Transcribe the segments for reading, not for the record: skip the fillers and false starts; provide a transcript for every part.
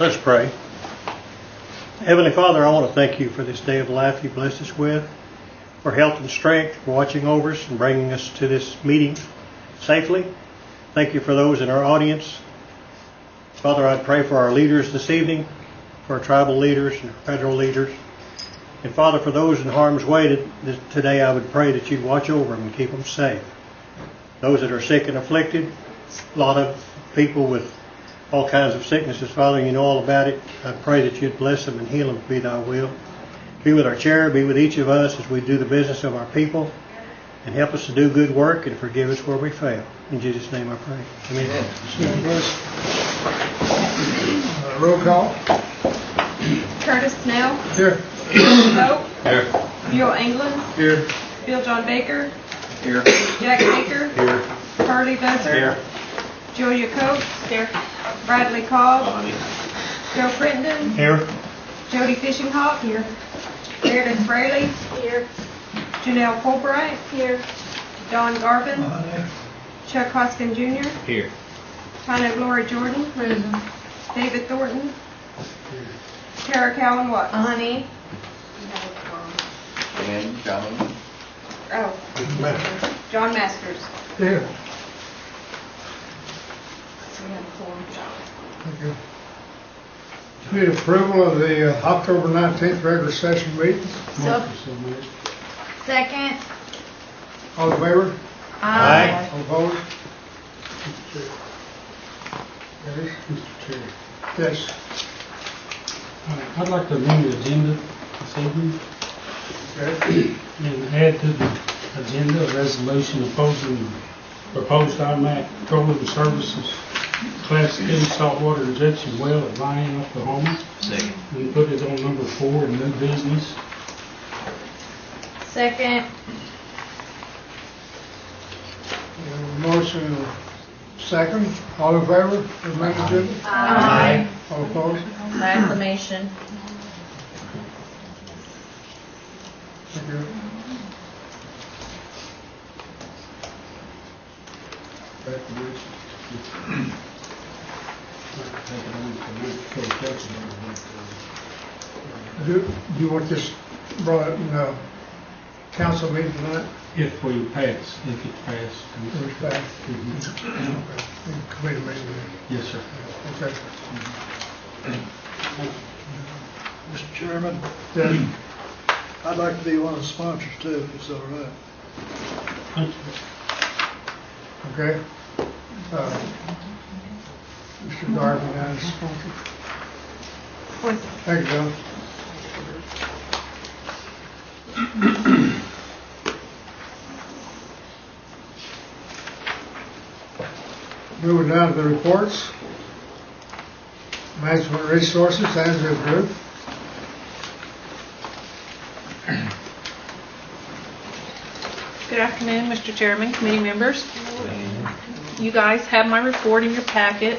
Let's pray. Heavenly Father, I want to thank you for this day of life you blessed us with, for health and strength, for watching over us and bringing us to this meeting safely. Thank you for those in our audience. Father, I pray for our leaders this evening, for our tribal leaders and our federal leaders. And Father, for those in harm's way today, I would pray that you'd watch over them and keep them safe. Those that are sick and afflicted, a lot of people with all kinds of sicknesses, Father, you know all about it. I pray that you'd bless them and heal them, be thy will. Be with our chair, be with each of us as we do the business of our people, and help us to do good work and forgive us where we fail. In Jesus' name I pray. Amen. Roll call. Curtis Snell. Here. Pope. Here. Buell England. Here. Bill John Baker. Here. Jack Baker. Here. Harley Buzzard. Here. Julia Coates. Here. Bradley Cobb. Joe Crittenden. Here. Jody Fishinghawk. Here. Meredith Fraley. Here. Janelle Fulbright. Here. Don Garvin. Chuck Hoskin Jr. Here. Tina Glory Jordan. Present. David Thornton. Tara Cowan Watts. Honey. And John. Oh. John Masters. Here. We have a quorum. Thank you. Need approval of the October 19th regular session meeting. So, second. All in favor? Aye. All opposed? Yes. Mr. Chair, Yes. I'd like to amend the agenda this evening Okay. and add to the agenda a resolution opposing proposed automatic petroleum services Class 2 saltwater injection well at Lyon, Oklahoma. Second. And put it on number 4 in new business. Second. Motion and second. All in favor of the amended agenda? Aye. All opposed? Acclamation. Thank you. Do you want this brought up in the council meeting tonight? If we pass, if it passed. Or back? Okay. In committee meeting? Yes, sir. Okay. Mr. Chairman, Yeah. I'd like to be one of the sponsors too, if it's all right. Thank you. Okay. Mr. Garvin has. Thank you, John. Moving down to the reports. Management Resources, Andrew Group. Good afternoon, Mr. Chairman, committee members. You guys have my report in your packet.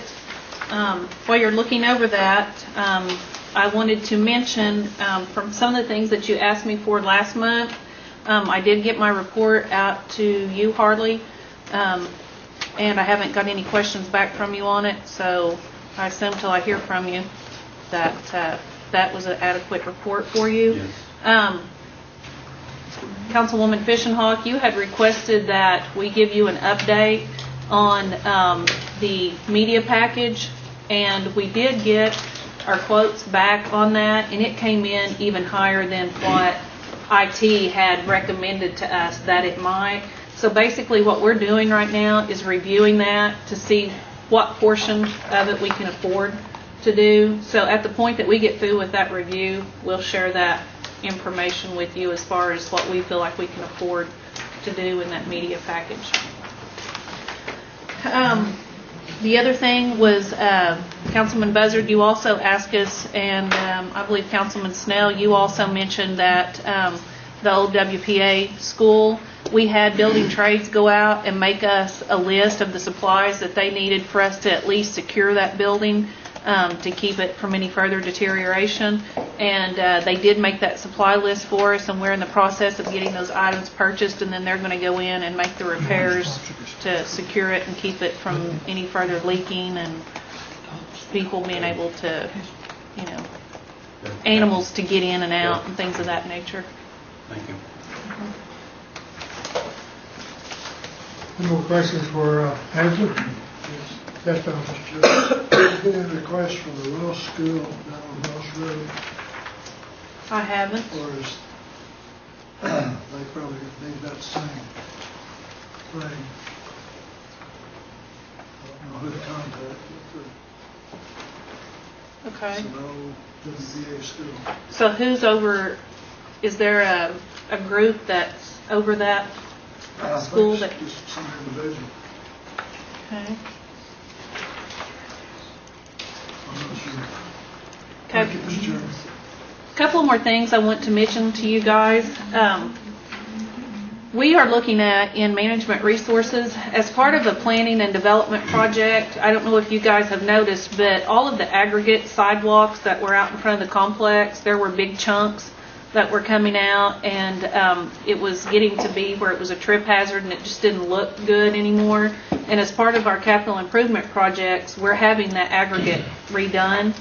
While you're looking over that, I wanted to mention from some of the things that you asked me for last month, I did get my report out to you, Harley, and I haven't got any questions back from you on it, so I assume till I hear from you that that was an adequate report for you. Yes. Councilwoman Fishinghawk, you had requested that we give you an update on the media package, and we did get our quotes back on that, and it came in even higher than what IT had recommended to us that it might. So basically what we're doing right now is reviewing that to see what portion of it we can afford to do. So at the point that we get through with that review, we'll share that information with you as far as what we feel like we can afford to do in that media package. The other thing was Councilman Buzzard, you also asked us, and I believe Councilman Snell, you also mentioned that the old WPA school, we had building trades go out and make us a list of the supplies that they needed for us to at least secure that building to keep it from any further deterioration. And they did make that supply list for us, and we're in the process of getting those items purchased, and then they're going to go in and make the repairs to secure it and keep it from any further leaking and people being able to, you know, animals to get in and out and things of that nature. Thank you. Any more questions for Angela? Yes, Tom. There's been a request from the Wells School down on Wells Road, I haven't. or is, they probably need that same thing. I don't know who to contact, but Okay. it's an old WVA school. So who's over, is there a group that's over that I school think that, it's just some individual, okay. I'm not sure. Okay. Thank you, Mr. Chairman. Couple more things I want to mention to you guys. We are looking at in management resources as part of a planning and development project. I don't know if you guys have noticed, but all of the aggregate sidewalks that were out in front of the complex, there were big chunks that were coming out, and it was getting to be where it was a trip hazard and it just didn't look good anymore. And as part of our capital improvement projects, we're having that aggregate redone.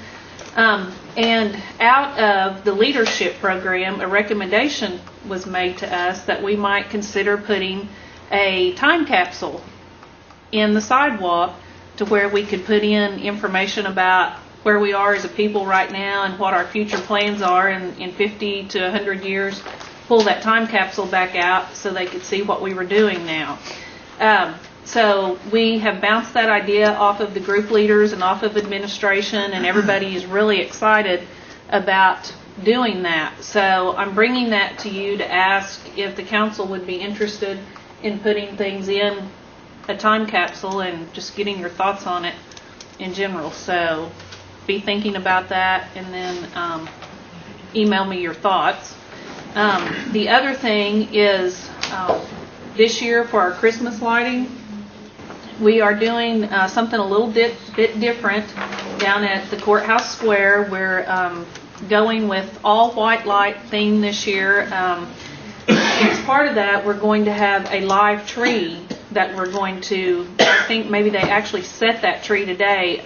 And out of the leadership program, a recommendation was made to us that we might consider putting a time capsule in the sidewalk to where we could put in information about where we are as a people right now and what our future plans are in 50 to 100 years, pull that time capsule back out so they could see what we were doing now. So we have bounced that idea off of the group leaders and off of administration, and everybody is really excited about doing that. So I'm bringing that to you to ask if the council would be interested in putting things in a time capsule and just getting your thoughts on it in general. So be thinking about that, and then email me your thoughts. The other thing is this year for our Christmas lighting, we are doing something a little bit different down at the courthouse square. We're going with all white light theme this year. As part of that, we're going to have a live tree that we're going to, I think maybe they actually set that tree today.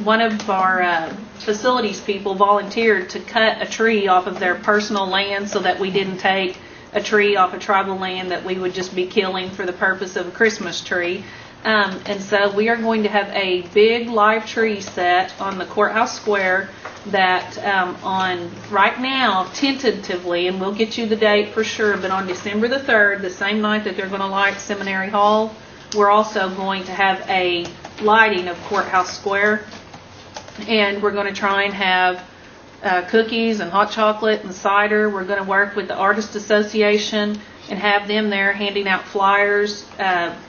One of our facilities people volunteered to cut a tree off of their personal land so that we didn't take a tree off of tribal land that we would just be killing for the purpose of a Christmas tree. And so we are going to have a big live tree set on the courthouse square that on right now, tentatively, and we'll get you the date for sure, but on December the 3rd, the same night that they're going to light Seminary Hall, we're also going to have a lighting of Courthouse Square. And we're going to try and have cookies and hot chocolate and cider. We're going to work with the Artist Association and have them there handing out flyers,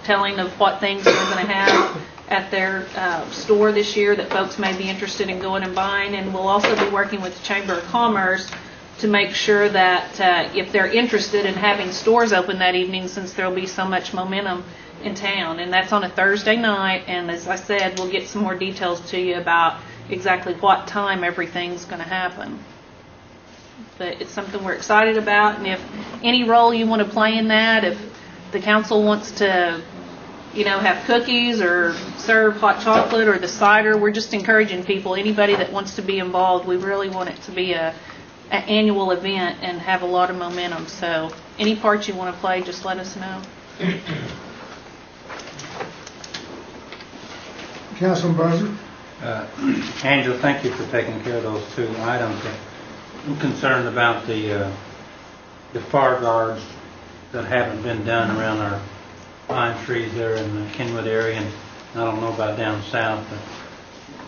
telling of what things they're going to have at their store this year that folks may be interested in going and buying. And we'll also be working with the Chamber of Commerce to make sure that if they're interested in having stores open that evening, since there'll be so much momentum in town. And that's on a Thursday night, and as I said, we'll get some more details to you about exactly what time everything's going to happen. But it's something we're excited about, and if any role you want to play in that, if the council wants to, you know, have cookies or serve hot chocolate or the cider, we're just encouraging people, anybody that wants to be involved. We really want it to be an annual event and have a lot of momentum. So any part you want to play, just let us know. Councilman Buzzer? Angela, thank you for taking care of those two items. I'm concerned about the fire guards that haven't been done around our pine trees there in the Kenwood area, and I don't know about down south, but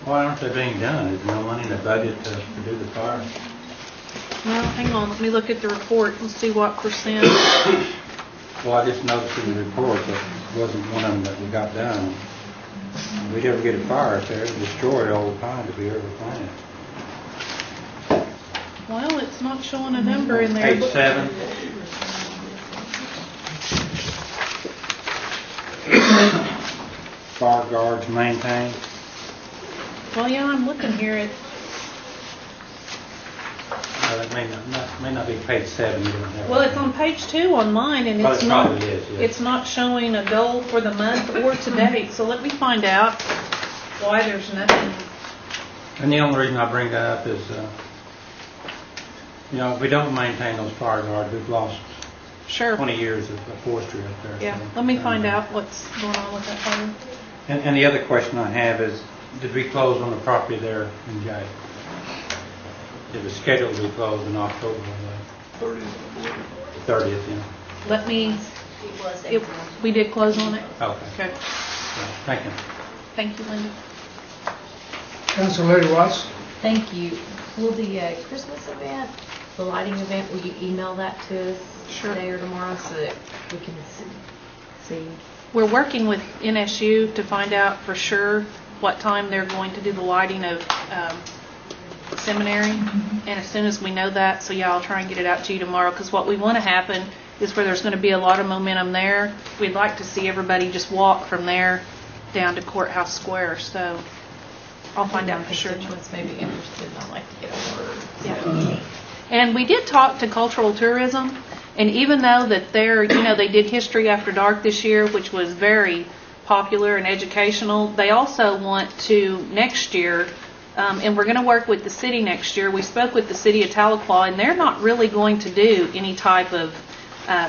why aren't they being done? Is there no money in the budget to do the fire? Well, hang on, let me look at the report and see what percent. Well, I just noticed in the report that it wasn't one of them that we got done. If we'd ever get a fire out there, it'd destroy all the pine if we ever plant. Well, it's not showing a number in there. Page 7. Fire guards maintained. Well, yeah, I'm looking here at, It may not be page 7. You don't have well, it. it's on page 2 on mine, and Oh, it's it not, probably is, yeah. it's not showing a goal for the month or to date, so let me find out. why there's nothing. And the only reason I bring that up is, if we don't maintain those fire guards, we've lost Sure. 20 years of forestry up there. Yeah, So, let me find out what's going on with that fire. And the other question I have is, did we close on the property there in Jay? It was scheduled to be closed in October, I believe. 30th, yeah. Let me, It was we did close on it? Okay. Okay. So, thank you. Thank you, Linda. Council Lady Watts? Thank you. Will the Christmas event, the lighting event, will you email that to us Sure. today or tomorrow so that we can see? We're working with NSU to find out for sure what time they're going to do the lighting of seminary. And as soon as we know that, so yeah, I'll try and get it out to you tomorrow, because what we want to happen is where there's going to be a lot of momentum there, we'd like to see everybody just walk from there down to Courthouse Square. So I'll find out for sure. Constituents may be interested, and I'd like to get a word. Yeah. And we did talk to cultural tourism, and even though that they did History After Dark this year, which was very popular and educational, they also want to next year, and we're going to work with the city next year. We spoke with the city of Tahlequah, and they're not really going to do any type of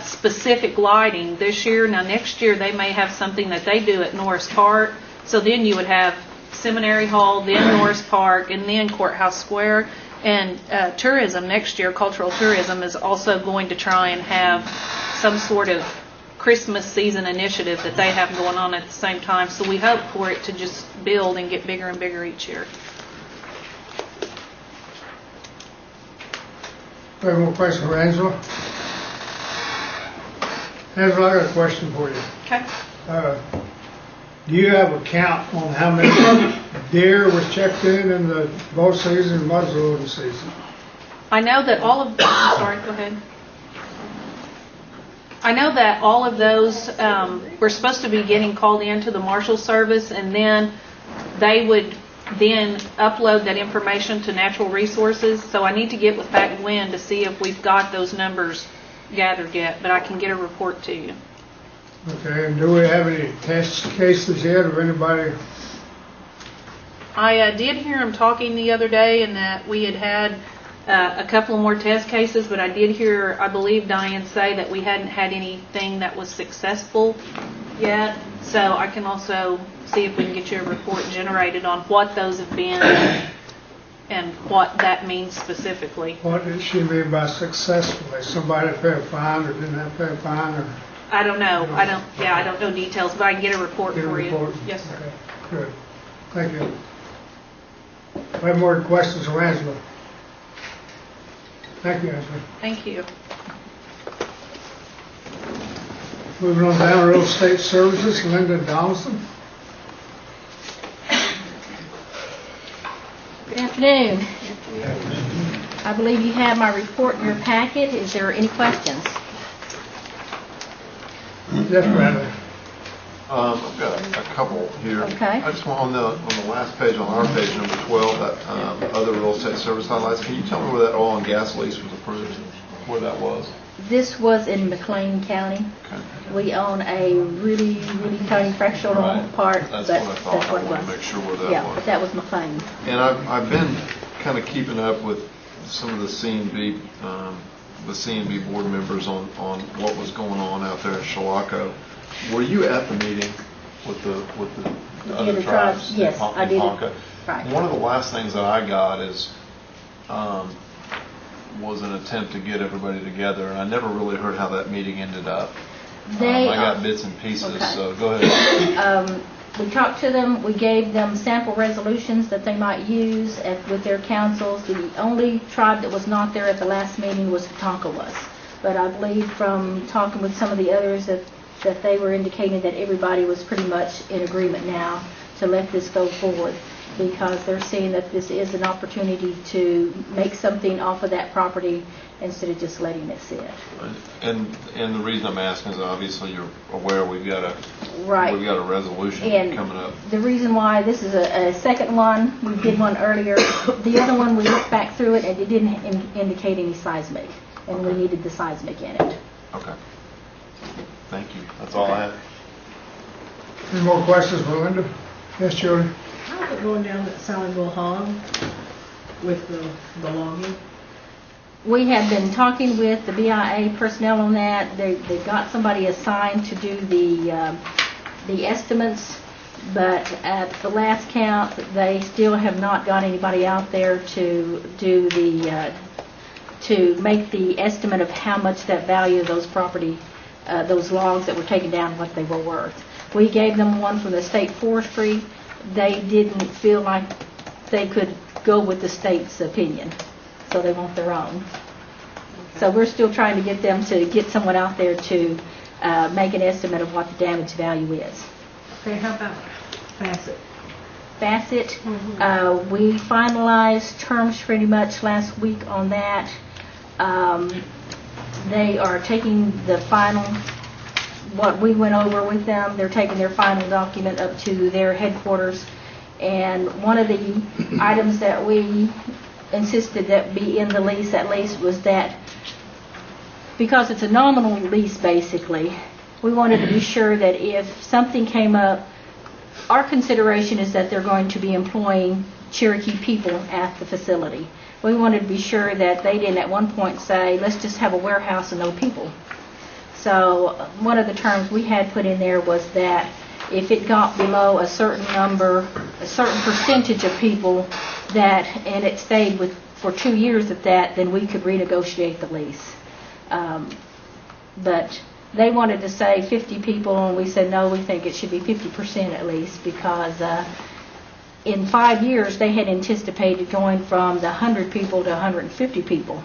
specific lighting this year. Now next year they may have something that they do at Norris Park, so then you would have Seminary Hall, then Norris Park, and then Courthouse Square. And tourism next year, cultural tourism, is also going to try and have some sort of Christmas season initiative that they have going on at the same time. So we hope for it to just build and get bigger and bigger each year. We have more questions for Angela? Angela, I got a question for you. Okay. Do you have a count on how many deer was checked in the bow season and muzzleloading season? I know that all of, sorry, go ahead. I know that all of those were supposed to be getting called in to the Marshal Service, and then they would then upload that information to Natural Resources. So I need to get with Pat Gwynn to see if we've got those numbers gathered yet, but I can get a report to you. Okay, and do we have any test cases yet of anybody? I did hear him talking the other day, and that we had a couple of more test cases, but I did hear, I believe, Diane say that we hadn't had anything that was successful yet. So I can also see if we can get you a report generated on what those have been and what that means specifically. What did she mean by successfully? Somebody that paid a fine or didn't have to pay a fine, or? I don't know. I don't know details, but I can get a report Get a for report? you. Yes, sir. Okay, good. Thank you. We have more questions for Angela. Thank you, Angela. Thank you. Moving on down, Real Estate Services, Linda Donaldson. Good afternoon. I believe you have my report in your packet. Is there any questions? Yes, Bradley. I've got a couple here. Okay. I just want on the last page, on our page, number 12, that other real estate service highlights. Can you tell me where that oil and gas lease was approved? Where that was? This was in McLean County. Okay. We own a really tiny fractional Right. part, That's but what I thought. that's I what it wanted was. to make sure where that Yeah, was. but that was McLean. And I've been kind of keeping up with some of the C&B board members on what was going on out there in Chilocco. Were you at the meeting with the other the tribes? tribes, yes, I did. Ponca? Right. One of the last things that I got is was an attempt to get everybody together, and I never really heard how that meeting ended up. I got bits and pieces, okay. so go ahead. We talked to them, we gave them sample resolutions that they might use with their councils. The only tribe that was not there at the last meeting was Tonka was. But I believe from talking with some of the others that they were indicating that everybody was pretty much in agreement now to let this go forward, because they're seeing that this is an opportunity to make something off of that property instead of just letting it sit. And the reason I'm asking is obviously you're aware we've got a resolution And coming up. the reason why this is a second one, we did one earlier. The other one, we looked back through it and it didn't indicate any seismic, and we needed the seismic in it. Okay. Thank you. That's all I have. Any more questions for Linda? Yes, Jody? I traffic going down that Sally Bull Hog with the logging? We have been talking with the BIA personnel on that. They got somebody assigned to do the estimates, but at the last count, they still have not got anybody out there to do to make the estimate of how much that value of those property, those logs that were taken down, what they were worth. We gave them one from the state forestry. They didn't feel like they could go with the state's opinion, so they want their own. So we're still trying to get them to get someone out there to make an estimate of what the damage value is. Okay, how about Bassett? Bassett, we finalized terms pretty much last week on that. They are taking the final, what we went over with them, they're taking their final document up to their headquarters. And one of the items that we insisted that be in the lease at least was that, because it's a nominal lease basically, we wanted to be sure that if something came up, our consideration is that they're going to be employing Cherokee people at the facility. We wanted to be sure that they didn't at one point say, let's just have a warehouse and no people. So one of the terms we had put in there was that if it got below a certain number, a certain percentage of people, that, and it stayed with for 2 years at that, then we could renegotiate the lease. But they wanted to say 50 people, and we said no, we think it should be 50% at least, because in 5 years they had anticipated going from the 100 people to 150 people.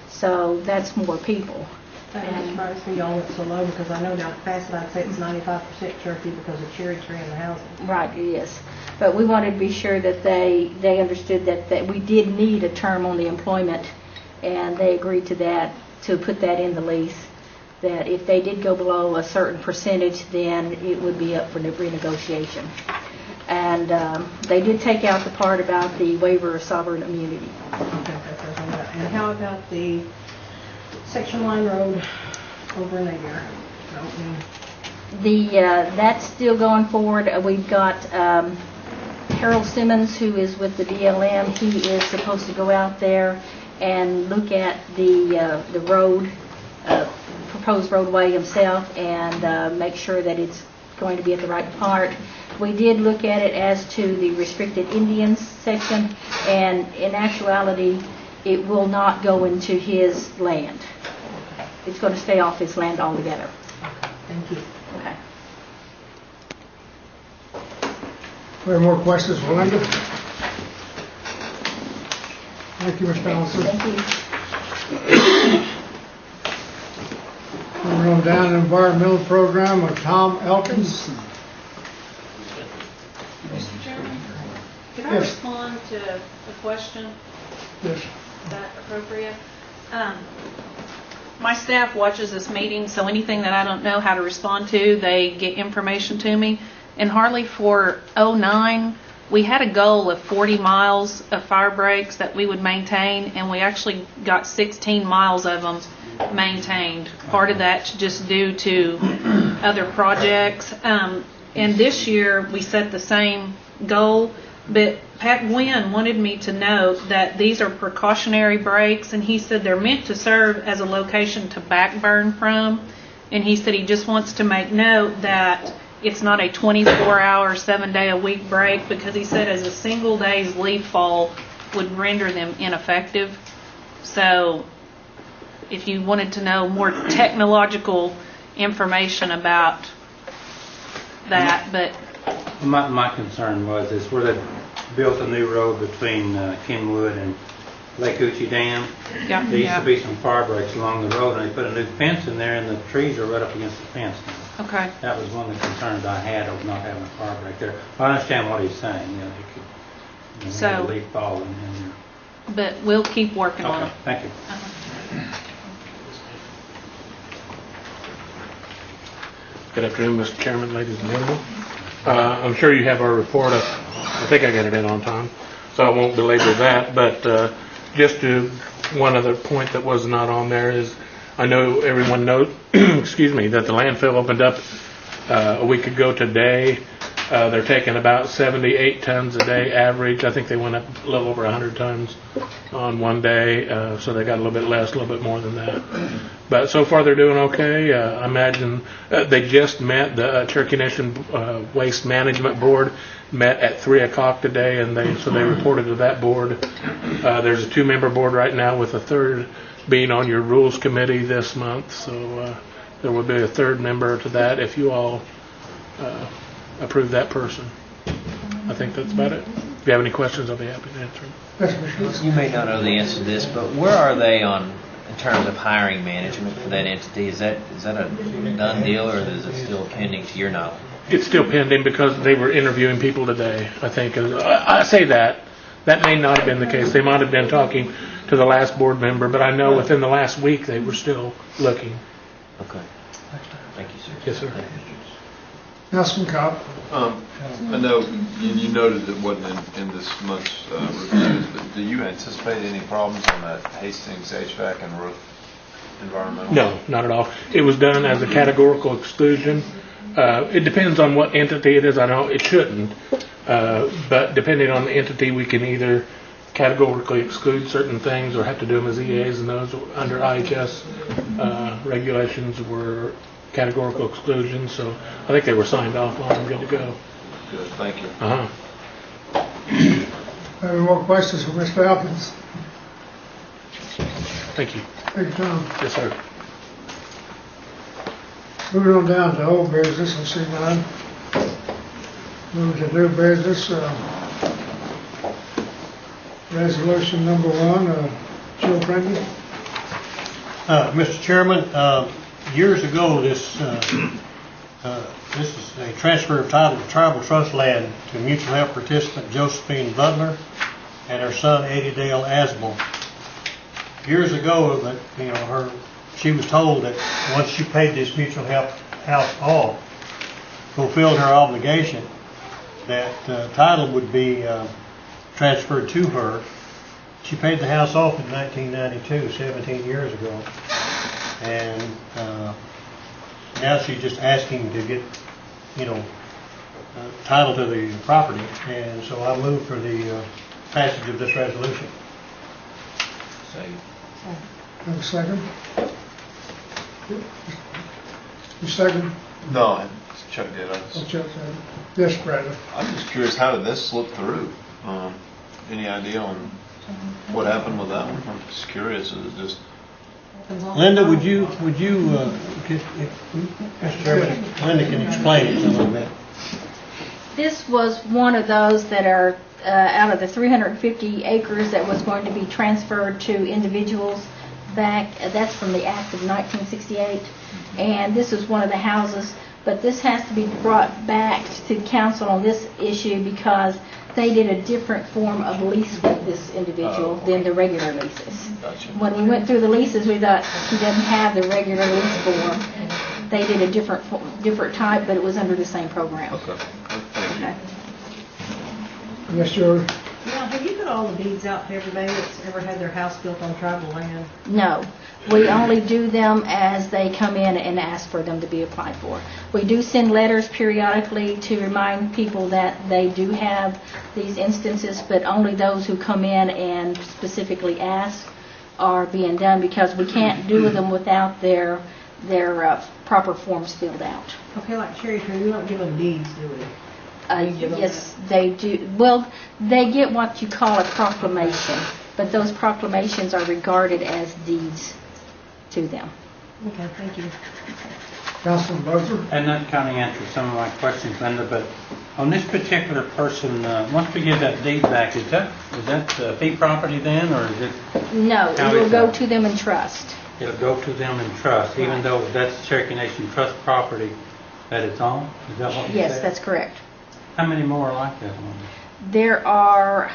So that's more people. That surprised me y'all went so low, because I know down at Bassett I'd say it's 95% Cherokee because of cherry tree in the housing. Right, yes. But we wanted to be sure that they understood that we did need a term on the employment, and they agreed to that, to put that in the lease, that if they did go below a certain percentage, then it would be up for renegotiation. And they did take out the part about the waiver of sovereign immunity. Okay, and how about the section line road over in there? That's still going forward. We've got Harold Simmons, who is with the DLM. He is supposed to go out there and look at the road, proposed roadway himself, and make sure that it's going to be at the right part. We did look at it as to the restricted Indians section, and in actuality, it will not go into his land. It's going to stay off his land altogether. Thank you. Okay. We have more questions for Linda? Thank you, Mr. Allison. Thank you. We're on down the environmental program of Tom Elkins. Mr. Chairman, could I Yes. respond to a question? Yes. Is that appropriate? My staff watches this meeting, so anything that I don't know how to respond to, they get information to me. And Harley, for '09, we had a goal of 40 miles of fire breaks that we would maintain, and we actually got 16 miles of them maintained. Part of that's just due to other projects. And this year, we set the same goal, but Pat Gwynn wanted me to note that these are precautionary breaks, and he said they're meant to serve as a location to backburn from. And he said he just wants to make note that it's not a 24-hour, 7-day-a-week break, because he said as a single day's leaf fall would render them ineffective. So if you wanted to know more technological information about that, but My concern was is where they built a new road between Kenwood and Lake Oochie Dam. yeah, There used to be some fire breaks along the road, and they put a new fence in there, and the trees are right up against the fence now. okay. That was one of the concerns I had of not having a fire break there. I understand what he's saying, you know, you could, you know, have a leaf fall in there. But we'll keep working on Okay, it. thank you. Good afternoon, Mr. Chairman, ladies and gentlemen. I'm sure you have our report. I think I got it in on time, so I won't belabor that. But just to one other point that was not on there is, I know everyone knows, excuse me, that the landfill opened up a week ago today. They're taking about 78 tons a day average. I think they went up a little over 100 tons on one day, so they got a little bit less, a little bit more than that. But so far they're doing okay. I imagine they just met, the Cherokee Nation Waste Management Board met at 3 o'clock today, and they reported to that board. There's a 2-member board right now with a third being on your rules committee this month, so there will be a third member to that if you all approve that person. I think that's about it. If you have any questions, I'll be happy to answer them. You may not know the answer to this, but where are they on in terms of hiring management for that entity? Is that a done deal, or is it still pending to your knowledge? It's still pending because they were interviewing people today, I think. I say that. That may not have been the case. They might have been talking to the last board member, but I know within the last week they were still looking. Okay. Thank you, sir. Yes, sir. Councilman Cobb. I know you noted it wasn't in this month's reviews, but do you anticipate any problems on that Hastings HVAC and roof environmental? No, not at all. It was done as a categorical exclusion. It depends on what entity it is. I know it shouldn't, but depending on the entity, we can either categorically exclude certain things or have to do them as EAs, and those under IHS regulations were categorical exclusions. So I think they were signed off on and good to go. Good, thank you. Any more questions for Mr. Alkins? Thank you. Thank you, Tom. Yes, sir. Moving on down to old business, I see none. Moving to new business, resolution number 1, Joe Franklin. Mr. Chairman, years ago, this is a transfer of title to tribal trust land to mutual help participant Josephine Butler and her son Eddie Dale Asbel. Years ago, that she was told that once she paid this mutual help house off, fulfilled her obligation, that title would be transferred to her. She paid the house off in 1992, 17 years ago, and now she's just asking to get, title to the property, and so I move for the passage of this resolution. Have a second? You second? No, Chuck did. Oh, Chuck second. Yes, Bradley. I'm just curious, how did this slip through? Any idea on what happened with that one? I'm just curious. Is it just... Linda, would you, Mr. Chairman, Linda can explain it a little bit. This was one of those that are out of the 350 acres that was going to be transferred to individuals back. That's from the Act of 1968, and this is one of the houses. But this has to be brought back to council on this issue because they did a different form of lease with this individual than the regular leases. Gotcha. When we went through the leases, we thought he doesn't have the regular lease form. They did a different type, but it was under the same program. Okay. Thank you. Okay. Yes, George. Now, have you put all the deeds out to everybody that's ever had their house built on tribal land? No, we only do them as they come in and ask for them to be applied for. We do send letters periodically to remind people that they do have these instances, but only those who come in and specifically ask are being done because we can't do them without their proper forms filled out. Okay, like Cherokee, we don't give them deeds, do we? Yes, they do. Well, they get what you call a proclamation, but those proclamations are regarded as deeds to them. Okay, thank you. Councilman Buzzer. And that kind of answers some of my questions, Linda, but on this particular person, once we get that deed back, is that fee property then, or is it? No, it will go to them in trust. It'll go to them in trust, even though that's Cherokee Nation Trust property that it's on? Is that what you said? Yes, that's correct. How many more are like that one? There are,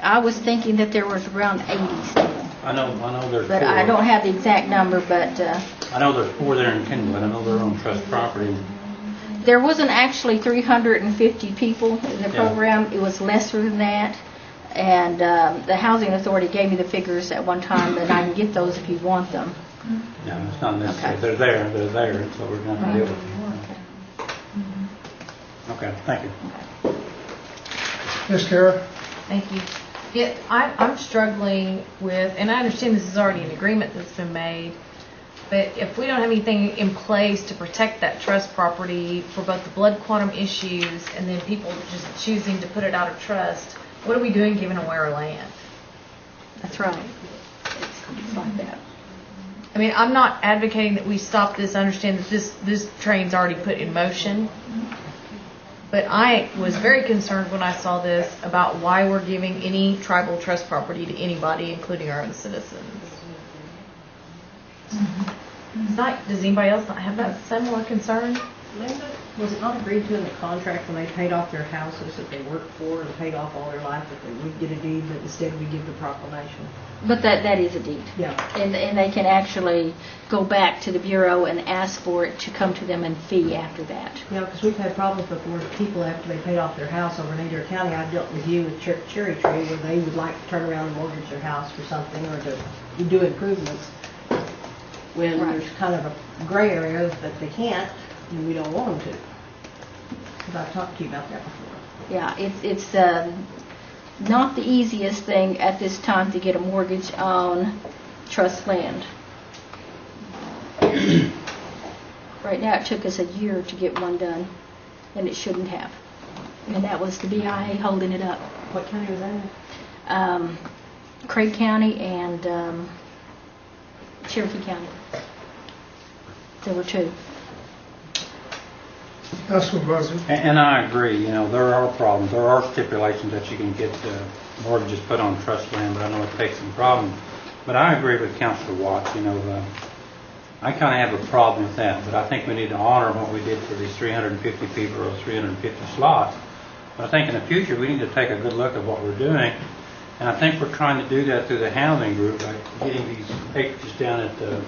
I was thinking that there was around 80 still. I know there's But 4. I don't have the exact number, but I know there's 4 there in Kenwood. I know they're on trust property. there wasn't actually 350 people in the Yeah. program. It was lesser than that. And the Housing Authority gave me the figures at one time, and I can get those if you want them. No, it's not necessary. Okay. They're there, so we're going to deal with them. Okay, thank you. Ms. Kara? Thank you. Yeah, I'm struggling with, and I understand this is already an agreement that's been made, but if we don't have anything in place to protect that trust property for both the blood quantum issues and then people just choosing to put it out of trust, what are we doing giving away our land? That's right. It's like that. I mean, I'm not advocating that we stop this. I understand that this train's already put in motion. But I was very concerned when I saw this about why we're giving any tribal trust property to anybody, including our own citizens. Does anybody else not have that similar concern? Linda, was it not agreed to in the contract when they paid off their houses that they worked for and paid off all their life that they would get a deed, but instead we give the proclamation? But that is a deed. Yeah. And they can actually go back to the Bureau and ask for it to come to them in fee after that. Yeah, because we've had problems before with people after they paid off their house over in Adair County. I dealt with you with Cherokee where they would like to turn around and mortgage their house for something or to do improvements. When there's kind of a gray area that they can't, and we don't want them to. Because I've talked to you about that before. Yeah, it's not the easiest thing at this time to get a mortgage on trust land. Right now, it took us a year to get one done, and it shouldn't have. And that was the BIA holding it up. What county was that in? Craig County and Cherokee County. There were two. Councilman Buzzer? And I agree, you know, there are problems. There are stipulations that you can get mortgages put on trust land, but I know it takes some problems. But I agree with Councilor Watts, you know, I kind of have a problem with that, but I think we need to honor what we did for these 350 people or 350 slots. But I think in the future we need to take a good look at what we're doing, and I think we're trying to do that through the housing group by getting these acreages down at the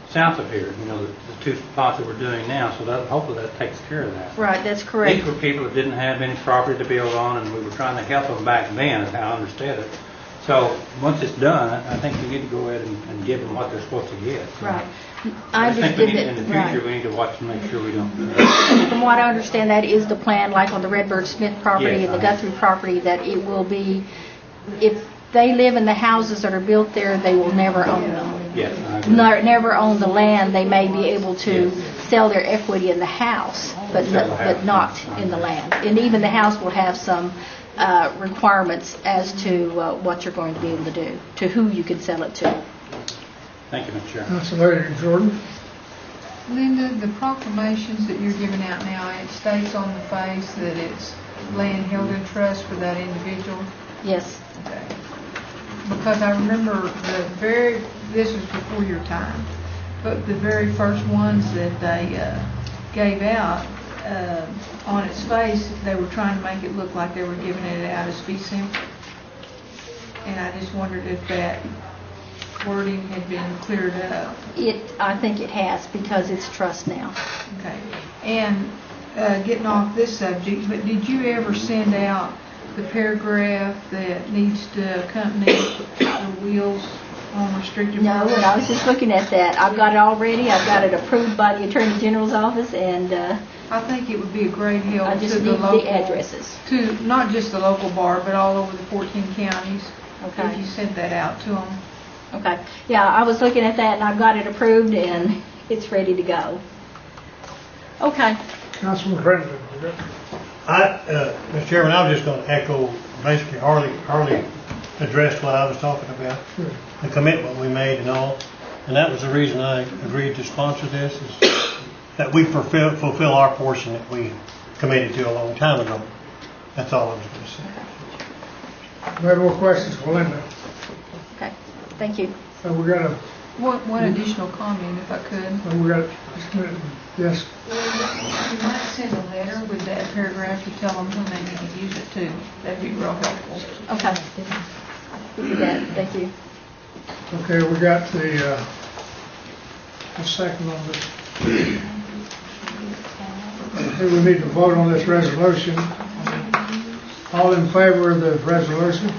south of here, you know, the two spots that we're doing now, so that hopefully that takes care of that. Right, that's correct. These were people that didn't have any property to build on, and we were trying to help them back then, is how I understand it. So once it's done, I think we need to go ahead and give them what they're supposed to get. Right. I just think we did need, it. in the future, Right. we need to watch and make sure we don't. From what I understand, that is the plan, like on the Redbird Smith property Yes, and the I- Guthrie property, that it will be, if they live in the houses that are built there, they will never own them. Yes, I agree. Never own the land. They may be able to sell their equity in the house, but Sell the house. but not in the land. And even the house will have some requirements as to what you're going to be able to do, to who you can sell it to. Thank you, Mr. Chairman. Councilor Jordan? Linda, the proclamations that you're giving out now, it states on the face that it's land held in trust for that individual. Yes. Okay. Because I remember this was before your time, but the very first ones that they gave out, on its face, they were trying to make it look like they were giving it out as fee simple. And I just wondered if that wording had been cleared up. I think it has, because it's trust now. Okay. And getting off this subject, but did you ever send out the paragraph that needs to accompany the wheels on restricted No, property? and I was just looking at that. I've got it already. I've got it approved by the Attorney General's office, and I think it would be a great help I just to the need local, the addresses. to not just the local bar, but all over the 14 counties. Okay. If you sent that out to them. Okay. Yeah, I was looking at that, and I've got it approved, and it's ready to go. Okay. Councilman Brendan? Mr. Chairman, I was just going to echo, basically Harley addressed what I was talking about, the commitment we made and all, and that was the reason I agreed to sponsor this, is that we fulfill our portion that we committed to a long time ago. That's all I was going to say. We have more questions for Linda. Okay. Thank you. So we got a, One additional comment, if I could. we got, yes, You might send a letter with that paragraph to tell them when they need to use it too. That'd be real helpful. Okay. We'll do that. Thank you. okay, we got the second on this. Okay, we need to vote on this resolution. All in favor of the resolution?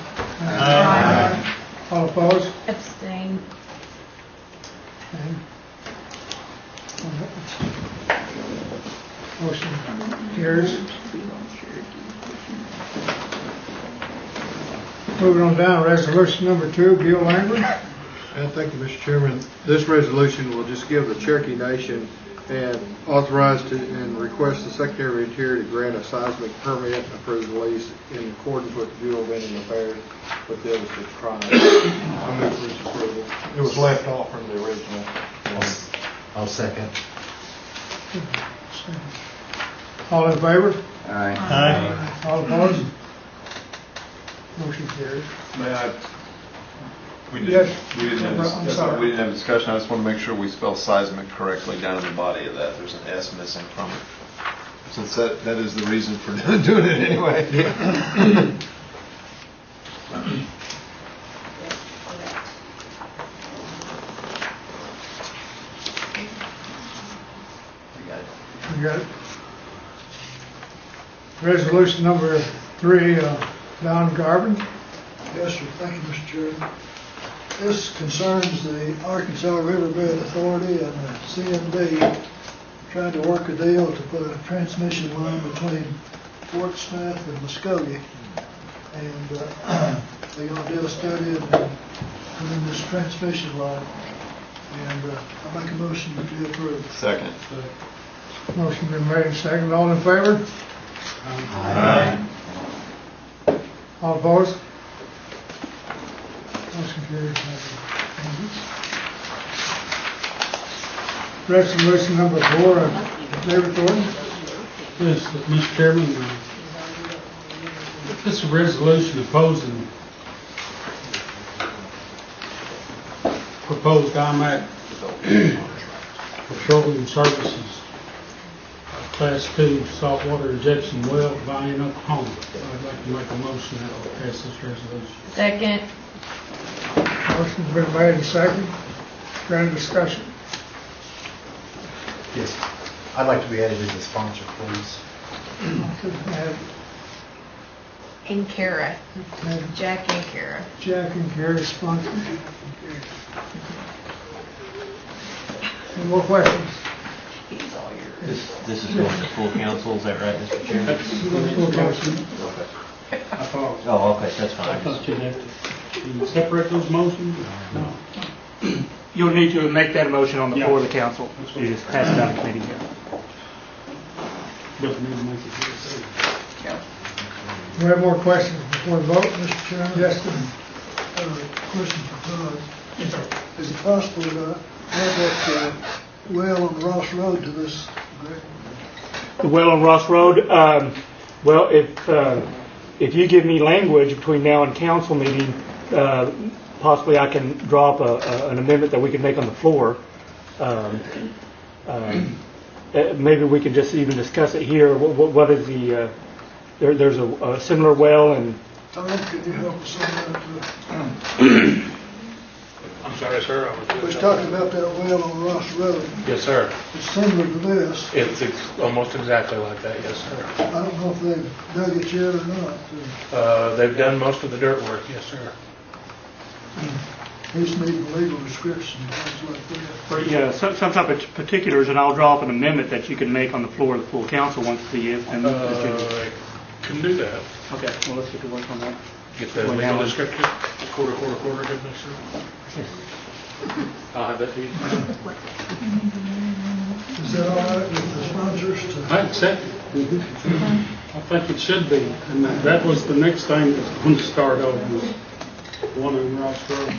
Aye. All opposed? Abstain. Motion carries. Moving on down, resolution number 2, Bill Langford. Thank you, Mr. Chairman. This resolution will just give the Cherokee Nation and authorize and request the Secretary of the Interior to grant a seismic permit approved lease in accordance with the Bureau of Indian Affairs with the other 6 tribes. I move for its approval. It was left off from the original. I'll second. All in favor? Aye. All opposed? Motion carries. May I? We Yes. didn't I'm sorry. we didn't have a discussion. I just want to make sure we spell seismic correctly down in the body of that. There's an S missing from it. Since that is the reason for doing it anyway. You got it? Resolution number 3, Don Garvin. Yes, sir. Thank you, Mr. Chairman. This concerns the Arkansas Riverbed Authority and the CMD trying to work a deal to put a transmission line between Fort Smith and Muskogee. And they're going to do a study and put in this transmission line. And I make a motion to approve. Second. Motion been made and seconded. All in favor? Aye. All opposed? Motion carries. Resolution number 4, David Thornton. Yes, Mr. Chairman, this is a resolution opposing proposed IMAC petroleum services Class 2 saltwater injection well at Valiant, Oklahoma. I'd like to make a motion that will pass this resolution. Second. Motion's been made and seconded. Is there any discussion? Yes. I'd like to be added as a sponsor, please. And Kara. Jack and Kara. Jack and Gary sponsor. Any more questions? This is going to full council, is that right, Mr. Chairman? Full council. I thought, Oh, okay, that's I fine. thought you'd have to separate those motions? No. You'll need to make that motion on the floor of the Yeah. council. You just pass it out of committee here. But we need to make it clear. Do we have more questions before the vote, Mr. Chairman? Yes, sir. Question for Todd. Is it possible to add that well on Ross Road to this agreement? The well on Ross Road, well, if you give me language between now and council meeting, possibly I can draw up an amendment that we can make on the floor. Maybe we can just even discuss it here. What is the, there's a similar well and Tom, could you help us on that? I'm sorry, sir. We was talking about that well on Ross Road. Yes, sir. It's similar to this. It's almost exactly like that, yes, sir. I don't know if they've dug it yet or not. They've done most of the dirt work, yes, sir. They just need a legal description, things like that. or, yeah, some type of particulars, and I'll draw up an amendment that you can make on the floor of the full council once the Can do that. Okay, well, let's get to work on that. Get the legal description, quarter, good, sir. I'll have that to you. Is that all right with the sponsors to? I accept it. I think it should be. And that was the next thing that's going to start over, was one on Ross Road.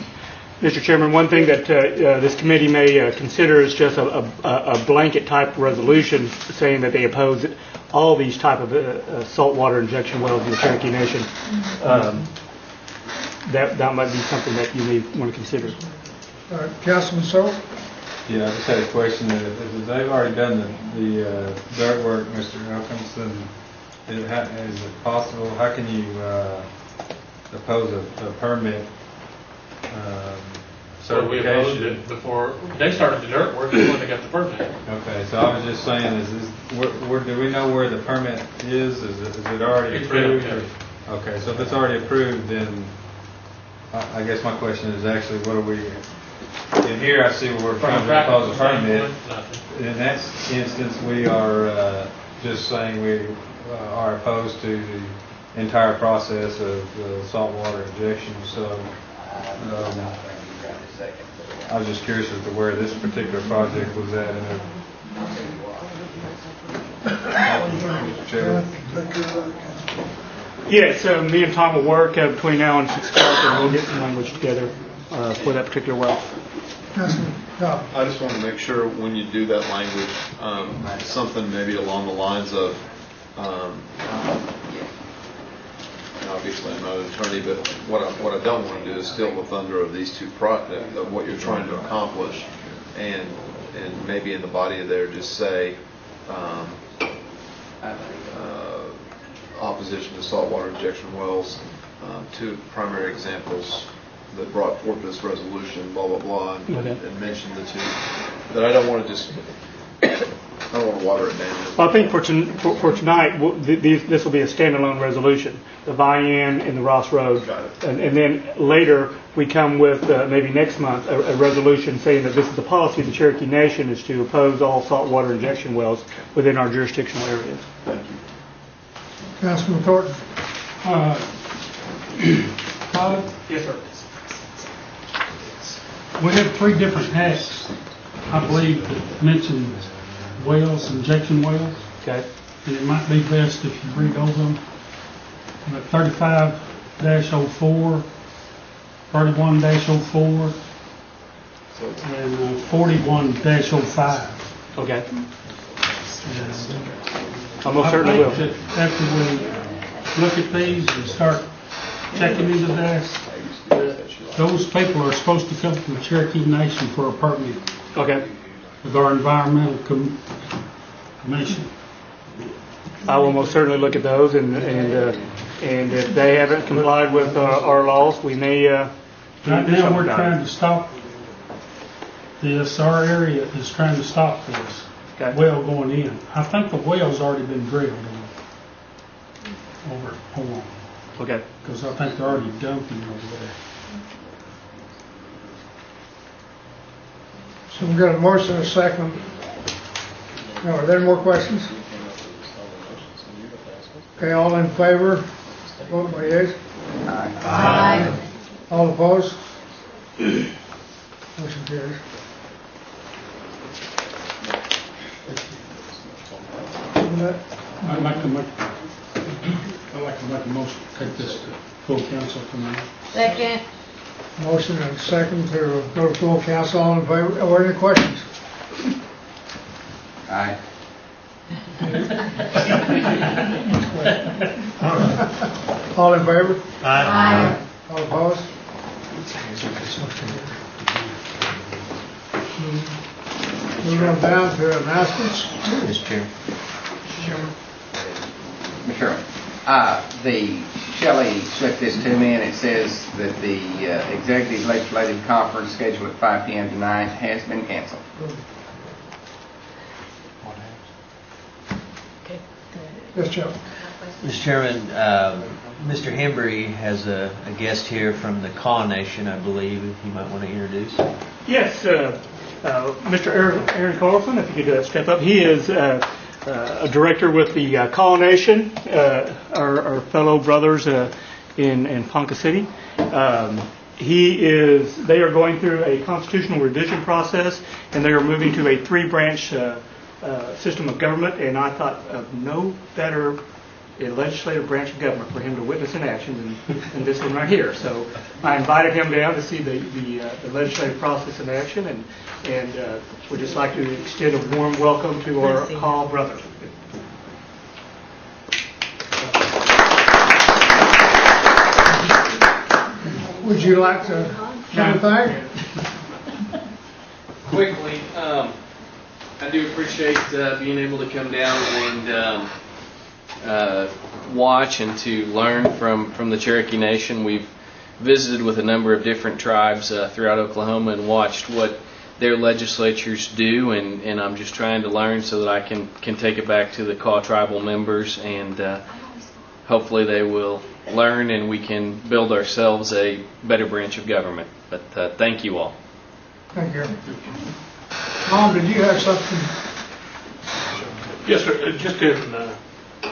Mr. Chairman, one thing that this committee may consider is just a blanket type resolution saying that they oppose all these type of saltwater injection wells in the Cherokee Nation. That might be something that you may want to consider. Councilman Soul? Yeah, I just had a question. If they've already done the dirt work, Mr. Elkins, then is it possible, how can you oppose a permit So we opposed certification? it before, they started the dirt work before they got the permit. Okay, so I was just saying, where do we know where the permit is? Is it already It's been approved? approved. Okay, so if it's already approved, then I guess my question is actually, what are we, in here I see where we're trying to propose a permit. In that instance, we are just saying we are opposed to the entire process of saltwater injection. So I was just curious as to where this particular project was at. Yeah, so me and Tom will work between now and 6 o'clock, and we'll get some language together for that particular well. I just want to make sure when you do that language, something maybe along the lines of, obviously I'm not an attorney, but what I don't want to do is steal the thunder of these two of what you're trying to accomplish, and maybe in the body of there just say opposition to saltwater injection wells, two primary examples that brought forth this resolution, blah, blah, blah, and mention the two. But I don't want to just, I don't want to water it down. Well, I think for tonight, this will be a standalone resolution, the Vian and the Ross Road. And then later, we come with, maybe next month, a resolution saying that this is the policy of the Cherokee Nation is to oppose all saltwater injection wells within our jurisdictional areas. Thank you. Councilman Thornton. Todd? Yes, sir. We have 3 different acts, I believe, that mention wells, injection wells. Okay. And it might be best if you read over them. 35-04, 31-04, and 41-05. Okay. I most certainly will. I think that after we look at these and start checking into this, those people are supposed to come from the Cherokee Nation for a permit. Okay. With our environmental commission. I will most certainly look at those, and if they haven't complied with our laws, we may. Right now, we're trying to stop this. Our area is trying to stop this well going in. I think the well's already been drilled over at Horn. Okay. Because I think they're already dumping over there. So we've got a motion and a second. No, are there any more questions? Okay, all in favor? Vote by yes. Aye. All opposed? Motion carries. I'd like to make a motion to take this to full council tonight. Second. Motion and a second to go to full council. All in favor? Are there any questions? Aye. All in favor? Aye. All opposed? Moving on down to announcements. Mr. Chair. Mr. Chairman, the Shelley slipped this to me, and it says that the executive legislative conference scheduled at 5 p.m. tonight has been canceled. Yes, Joe. Mr. Chairman, Mr. Hembry has a guest here from the Kaw Nation, I believe, if you might want to introduce. Yes, Mr. Aaron Carlson, if you could step up. He is a director with the Kaw Nation, our fellow brothers in Ponca City. They are going through a constitutional revision process, and they are moving to a 3-branch system of government, and I thought of no better legislative branch of government for him to witness in action than this one right here. So I invited him down to see the legislative process in action, and would just like to extend a warm welcome to our Kaw brother. Would you like to say anything? Quickly, I do appreciate being able to come down and watch and to learn from the Cherokee Nation. We've visited with a number of different tribes throughout Oklahoma and watched what their legislatures do, and I'm just trying to learn so that I can take it back to the Kaw tribal members, and hopefully they will learn and we can build ourselves a better branch of government. But thank you all. Thank you. Mom, did you have something? Yes, sir. Just in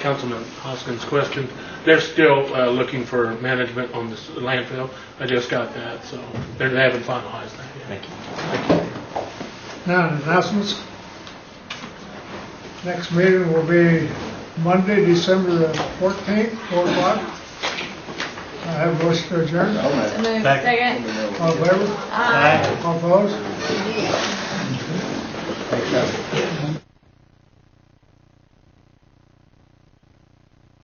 Councilman Hoskins' question, they're still looking for management on this landfill. I just got that, so they haven't finalized that yet. Thank you. Now, announcements. Next meeting will be Monday, December the 14th, 4 o'clock. I have a motion to adjourn. So moved. Second. All in favor? Aye. All opposed?